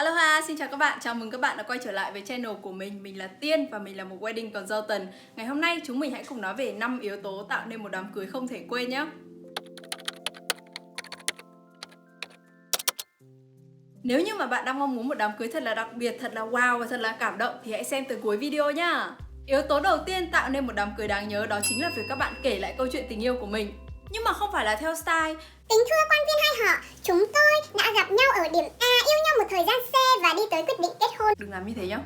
Aloha, xin chào các bạn, chào mừng các bạn đã quay trở lại với channel của mình là Tiên và mình là một wedding consultant. Ngày hôm nay chúng mình hãy cùng nói về 5 yếu tố tạo nên một đám cưới không thể quên nhé. Nếu như mà bạn đang mong muốn một đám cưới thật là đặc biệt, thật là wow và thật là cảm động thì hãy xem tới cuối video nhá. Yếu tố đầu tiên tạo nên một đám cưới đáng nhớ đó chính là việc các bạn kể lại câu chuyện tình yêu của mình. Nhưng mà không phải là theo style Kính thưa quan viên hai họ, chúng tôi đã gặp nhau ở điểm A, yêu nhau một thời gian C và đi tới quyết định kết hôn. Đừng làm như thế nhá.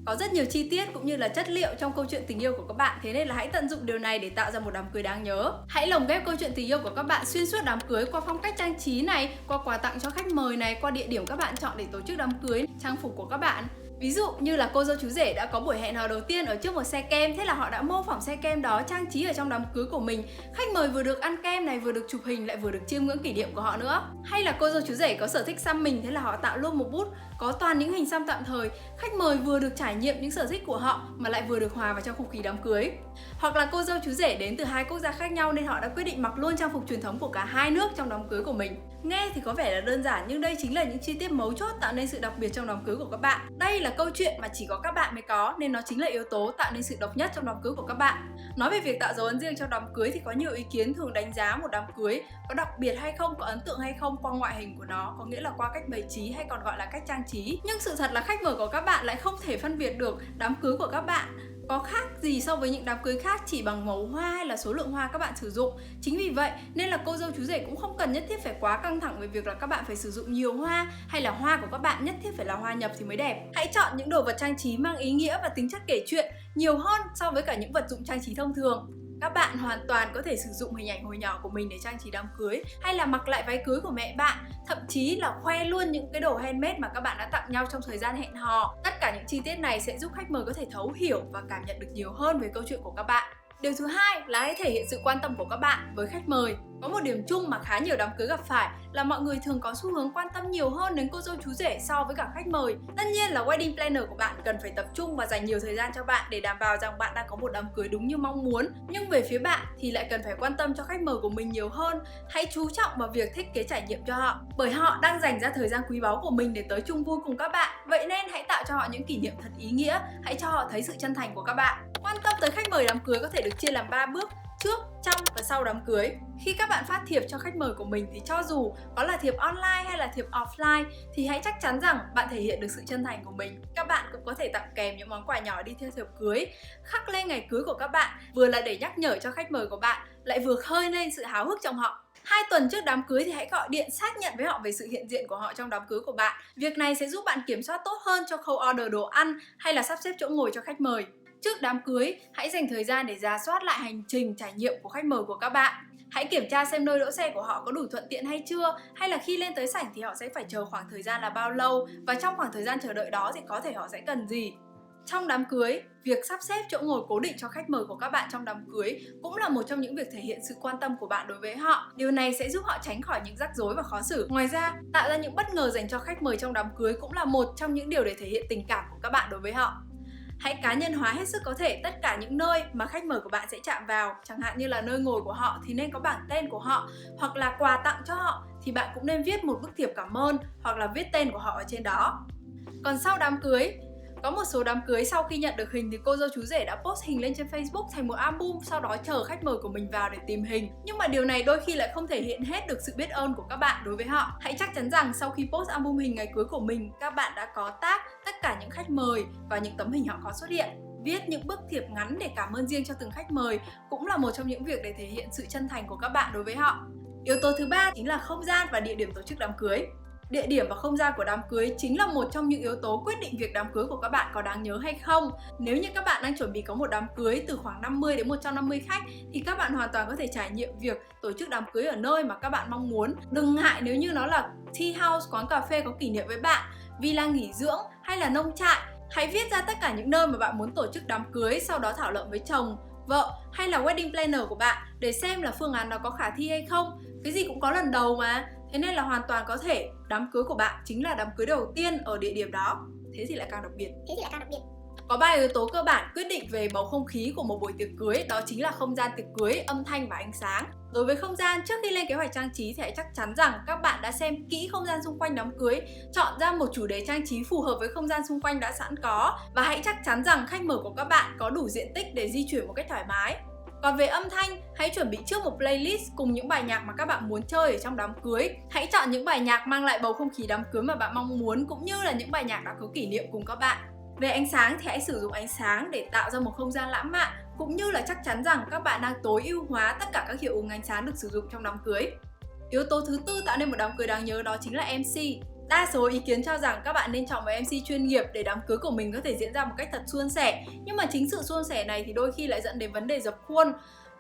Có rất nhiều chi tiết cũng như là chất liệu trong câu chuyện tình yêu của các bạn, thế nên là hãy tận dụng điều này để tạo ra một đám cưới đáng nhớ. Hãy lồng ghép câu chuyện tình yêu của các bạn xuyên suốt đám cưới qua phong cách trang trí này, qua quà tặng cho khách mời này, qua địa điểm các bạn chọn để tổ chức đám cưới, trang phục của các bạn. Ví dụ như là cô dâu chú rể đã có buổi hẹn hò đầu tiên ở trước một xe kem, thế là họ đã mô phỏng xe kem đó trang trí ở trong đám cưới của mình. Khách mời vừa được ăn kem này, vừa được chụp hình, lại vừa được chiêm ngưỡng kỷ niệm của họ nữa. Hay là cô dâu chú rể có sở thích xăm mình, thế là họ tạo luôn một bút có toàn những hình xăm tạm thời. Khách mời vừa được trải nghiệm những sở thích của họ mà lại vừa được hòa vào trong không khí đám cưới. Hoặc là cô dâu chú rể đến từ hai quốc gia khác nhau nên họ đã quyết định mặc luôn trang phục truyền thống của cả hai nước trong đám cưới của mình. Nghe thì có vẻ là đơn giản nhưng đây chính là những chi tiết mấu chốt tạo nên sự đặc biệt trong đám cưới của các bạn. Đây là câu chuyện mà chỉ có các bạn mới có nên nó chính là yếu tố tạo nên sự độc nhất trong đám cưới của các bạn. Nói về việc tạo dấu ấn riêng trong đám cưới thì có nhiều ý kiến thường đánh giá một đám cưới có đặc biệt hay không, có ấn tượng hay không qua ngoại hình của nó, có nghĩa là qua cách bày trí hay còn gọi là cách trang trí. Nhưng sự thật là khách mời của các bạn lại không thể phân biệt được đám cưới của các bạn có khác gì so với những đám cưới khác chỉ bằng màu hoa hay là số lượng hoa các bạn sử dụng. Chính vì vậy nên là cô dâu chú rể cũng không cần nhất thiết phải quá căng thẳng về việc là các bạn phải sử dụng nhiều hoa hay là hoa của các bạn nhất thiết phải là hoa nhập thì mới đẹp. Hãy chọn những đồ vật trang trí mang ý nghĩa và tính chất kể chuyện nhiều hơn so với cả những vật dụng trang trí thông thường. Các bạn hoàn toàn có thể sử dụng hình ảnh hồi nhỏ của mình để trang trí đám cưới, hay là mặc lại váy cưới của mẹ bạn, thậm chí là khoe luôn những cái đồ handmade mà các bạn đã tặng nhau trong thời gian hẹn hò. Tất cả những chi tiết này sẽ giúp khách mời có thể thấu hiểu và cảm nhận được nhiều hơn về câu chuyện của các bạn. Điều thứ hai là hãy thể hiện sự quan tâm của các bạn với khách mời. Có một điểm chung mà khá nhiều đám cưới gặp phải là mọi người thường có xu hướng quan tâm nhiều hơn đến cô dâu chú rể so với cả khách mời. Tất nhiên là wedding planner của bạn cần phải tập trung và dành nhiều thời gian cho bạn để đảm bảo rằng bạn đang có một đám cưới đúng như mong muốn. Nhưng về phía bạn thì lại cần phải quan tâm cho khách mời của mình nhiều hơn. Hãy chú trọng vào việc thiết kế trải nghiệm cho họ, bởi họ đang dành ra thời gian quý báu của mình để tới chung vui cùng các bạn. Vậy nên hãy tạo cho họ những kỷ niệm thật ý nghĩa, hãy cho họ thấy sự chân thành của các bạn. Quan tâm tới khách mời đám cưới có thể được chia làm 3 bước: trước, trong và sau đám cưới. Khi các bạn phát thiệp cho khách mời của mình thì cho dù có là thiệp online hay là thiệp offline thì hãy chắc chắn rằng bạn thể hiện được sự chân thành của mình. Các bạn cũng có thể tặng kèm những món quà nhỏ đi theo thiệp cưới, khắc lên ngày cưới của các bạn, vừa là để nhắc nhở cho khách mời của bạn, lại vừa khơi lên sự háo hức trong họ. 2 tuần trước đám cưới thì hãy gọi điện xác nhận với họ về sự hiện diện của họ trong đám cưới của bạn. Việc này sẽ giúp bạn kiểm soát tốt hơn cho khâu order đồ ăn hay là sắp xếp chỗ ngồi cho khách mời. Trước đám cưới, hãy dành thời gian để rà soát lại hành trình trải nghiệm của khách mời của các bạn. Hãy kiểm tra xem nơi đỗ xe của họ có đủ thuận tiện hay chưa, hay là khi lên tới sảnh thì họ sẽ phải chờ khoảng thời gian là bao lâu, và trong khoảng thời gian chờ đợi đó thì có thể họ sẽ cần gì. Trong đám cưới, việc sắp xếp chỗ ngồi cố định cho khách mời của các bạn trong đám cưới cũng là một trong những việc thể hiện sự quan tâm của bạn đối với họ. Điều này sẽ giúp họ tránh khỏi những rắc rối và khó xử. Ngoài ra, tạo ra những bất ngờ dành cho khách mời trong đám cưới cũng là một trong những điều để thể hiện tình cảm của các bạn đối với họ. Hãy cá nhân hóa hết sức có thể tất cả những nơi mà khách mời của bạn sẽ chạm vào. Chẳng hạn như là nơi ngồi của họ thì nên có bảng tên của họ, hoặc là quà tặng cho họ thì bạn cũng nên viết một bức thiệp cảm ơn hoặc là viết tên của họ ở trên đó. Còn sau đám cưới, có một số đám cưới sau khi nhận được hình thì cô dâu chú rể đã post hình lên trên Facebook thành một album, sau đó chờ khách mời của mình vào để tìm hình. Nhưng mà điều này đôi khi lại không thể hiện hết được sự biết ơn của các bạn đối với họ. Hãy chắc chắn rằng sau khi post album hình ngày cưới của mình, các bạn đã có tag tất cả những khách mời và những tấm hình họ có xuất hiện. Viết những bức thiệp ngắn để cảm ơn riêng cho từng khách mời cũng là một trong những việc để thể hiện sự chân thành của các bạn đối với họ. Yếu tố thứ ba chính là không gian và địa điểm tổ chức đám cưới. Địa điểm và không gian của đám cưới chính là một trong những yếu tố quyết định việc đám cưới của các bạn có đáng nhớ hay không. Nếu như các bạn đang chuẩn bị có một đám cưới từ khoảng 50 đến 150 khách thì các bạn hoàn toàn có thể trải nghiệm việc tổ chức đám cưới ở nơi mà các bạn mong muốn. Đừng ngại nếu như nó là tea house, quán cà phê có kỷ niệm với bạn, villa nghỉ dưỡng hay là nông trại. Hãy viết ra tất cả những nơi mà bạn muốn tổ chức đám cưới, sau đó thảo luận với chồng, vợ hay là wedding planner của bạn để xem là phương án đó có khả thi hay không. Cái gì cũng có lần đầu mà. Thế nên là hoàn toàn có thể đám cưới của bạn chính là đám cưới đầu tiên ở địa điểm đó. Thế thì lại càng đặc biệt. Có 3 yếu tố cơ bản quyết định về bầu không khí của một buổi tiệc cưới, đó chính là không gian tiệc cưới, âm thanh và ánh sáng. Đối với không gian, trước khi lên kế hoạch trang trí thì hãy chắc chắn rằng các bạn đã xem kỹ không gian xung quanh đám cưới, chọn ra một chủ đề trang trí phù hợp với không gian xung quanh đã sẵn có, và hãy chắc chắn rằng khách mời của các bạn có đủ diện tích để di chuyển một cách thoải mái. Còn về âm thanh, hãy chuẩn bị trước một playlist cùng những bài nhạc mà các bạn muốn chơi ở trong đám cưới. Hãy chọn những bài nhạc mang lại bầu không khí đám cưới mà bạn mong muốn, cũng như là những bài nhạc đã có kỷ niệm cùng các bạn. Về ánh sáng thì hãy sử dụng ánh sáng để tạo ra một không gian lãng mạn, cũng như là chắc chắn rằng các bạn đang tối ưu hóa tất cả các hiệu ứng ánh sáng được sử dụng trong đám cưới. Yếu tố thứ tư tạo nên một đám cưới đáng nhớ đó chính là MC. Đa số ý kiến cho rằng các bạn nên chọn một MC chuyên nghiệp để đám cưới của mình có thể diễn ra một cách thật suôn sẻ. Nhưng mà chính sự suôn sẻ này thì đôi khi lại dẫn đến vấn đề dập khuôn.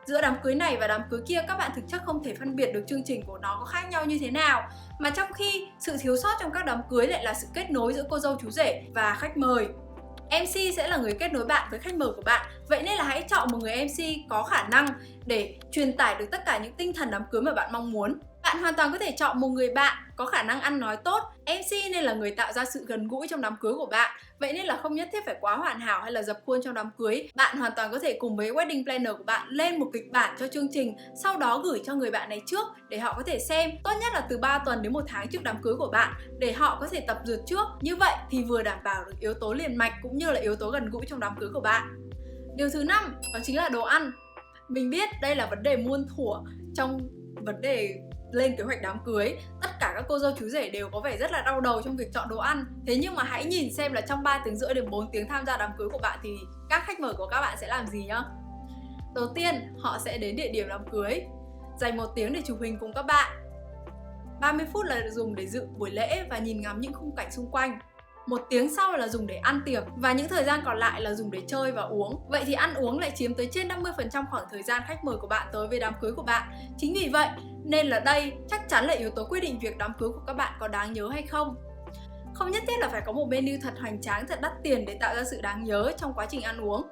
Giữa đám cưới này và đám cưới kia, các bạn thực chất không thể phân biệt được chương trình của nó có khác nhau như thế nào. Mà trong khi sự thiếu sót trong các đám cưới lại là sự kết nối giữa cô dâu chú rể và khách mời. MC sẽ là người kết nối bạn với khách mời của bạn. Vậy nên là hãy chọn một người MC có khả năng để truyền tải được tất cả những tinh thần đám cưới mà bạn mong muốn. Bạn hoàn toàn có thể chọn một người bạn có khả năng ăn nói tốt. MC nên là người tạo ra sự gần gũi trong đám cưới của bạn. Vậy nên là không nhất thiết phải quá hoàn hảo hay là dập khuôn trong đám cưới. Bạn hoàn toàn có thể cùng với wedding planner của bạn lên một kịch bản cho chương trình, sau đó gửi cho người bạn này trước để họ có thể xem. Tốt nhất là từ 3 tuần đến 1 tháng trước đám cưới của bạn để họ có thể tập dượt trước. Như vậy thì vừa đảm bảo được yếu tố liền mạch cũng như là yếu tố gần gũi trong đám cưới của bạn. Điều thứ 5 đó chính là đồ ăn. Mình biết đây là vấn đề muôn thuở trong vấn đề lên kế hoạch đám cưới. Tất cả các cô dâu chú rể đều có vẻ rất là đau đầu trong việc chọn đồ ăn. Thế nhưng mà hãy nhìn xem là trong 3 tiếng rưỡi đến 4 tiếng tham gia đám cưới của bạn thì các khách mời của các bạn sẽ làm gì nhá. Đầu tiên, họ sẽ đến địa điểm đám cưới, dành 1 tiếng để chụp hình cùng các bạn. 30 phút là dùng để dự buổi lễ và nhìn ngắm những khung cảnh xung quanh. 1 tiếng sau là dùng để ăn tiệc và những thời gian còn lại là dùng để chơi và uống. Vậy thì ăn uống lại chiếm tới trên 50% khoảng thời gian khách mời của bạn tới với đám cưới của bạn. Chính vì vậy nên là đây chắc chắn là yếu tố quyết định việc đám cưới của các bạn có đáng nhớ hay không. Không nhất thiết là phải có một menu thật hoành tráng, thật đắt tiền để tạo ra sự đáng nhớ trong quá trình ăn uống.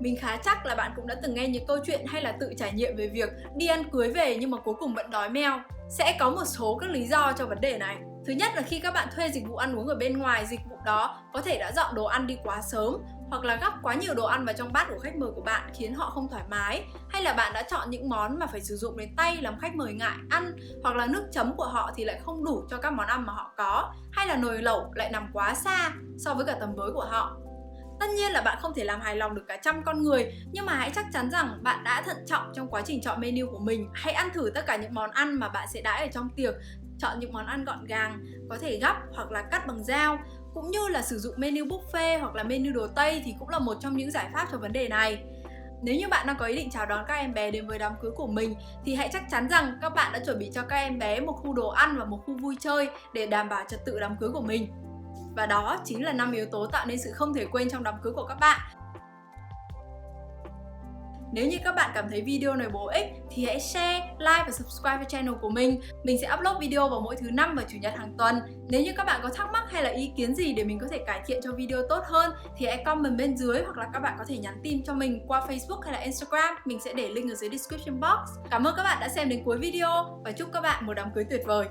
Mình khá chắc là bạn cũng đã từng nghe những câu chuyện hay là tự trải nghiệm về việc đi ăn cưới về nhưng mà cuối cùng vẫn đói meo. Sẽ có một số các lý do cho vấn đề này. Thứ nhất là khi các bạn thuê dịch vụ ăn uống ở bên ngoài, dịch vụ đó có thể đã dọn đồ ăn đi quá sớm, hoặc là gắp quá nhiều đồ ăn vào trong bát của khách mời của bạn khiến họ không thoải mái, hay là bạn đã chọn những món mà phải sử dụng đến tay làm khách mời ngại ăn, hoặc là nước chấm của họ thì lại không đủ cho các món ăn mà họ có, hay là nồi lẩu lại nằm quá xa so với cả tầm với của họ. Tất nhiên là bạn không thể làm hài lòng được cả trăm con người, nhưng mà hãy chắc chắn rằng bạn đã thận trọng trong quá trình chọn menu của mình. Hãy ăn thử tất cả những món ăn mà bạn sẽ đãi ở trong tiệc. Chọn những món ăn gọn gàng, có thể gắp hoặc là cắt bằng dao, cũng như là sử dụng menu buffet hoặc là menu đồ Tây thì cũng là một trong những giải pháp cho vấn đề này. Nếu như bạn đang có ý định chào đón các em bé đến với đám cưới của mình thì hãy chắc chắn rằng các bạn đã chuẩn bị cho các em bé một khu đồ ăn và một khu vui chơi để đảm bảo trật tự đám cưới của mình. Và đó chính là 5 yếu tố tạo nên sự không thể quên trong đám cưới của các bạn. Nếu như các bạn cảm thấy video này bổ ích thì hãy share, like và subscribe cho channel của mình. Mình sẽ upload video vào mỗi thứ 5 và chủ nhật hàng tuần. Nếu như các bạn có thắc mắc hay là ý kiến gì để mình có thể cải thiện cho video tốt hơn thì hãy comment bên dưới, hoặc là các bạn có thể nhắn tin cho mình qua Facebook hay là Instagram. Mình sẽ để link ở dưới description box. Cảm ơn các bạn đã xem đến cuối video và chúc các bạn một đám cưới tuyệt vời.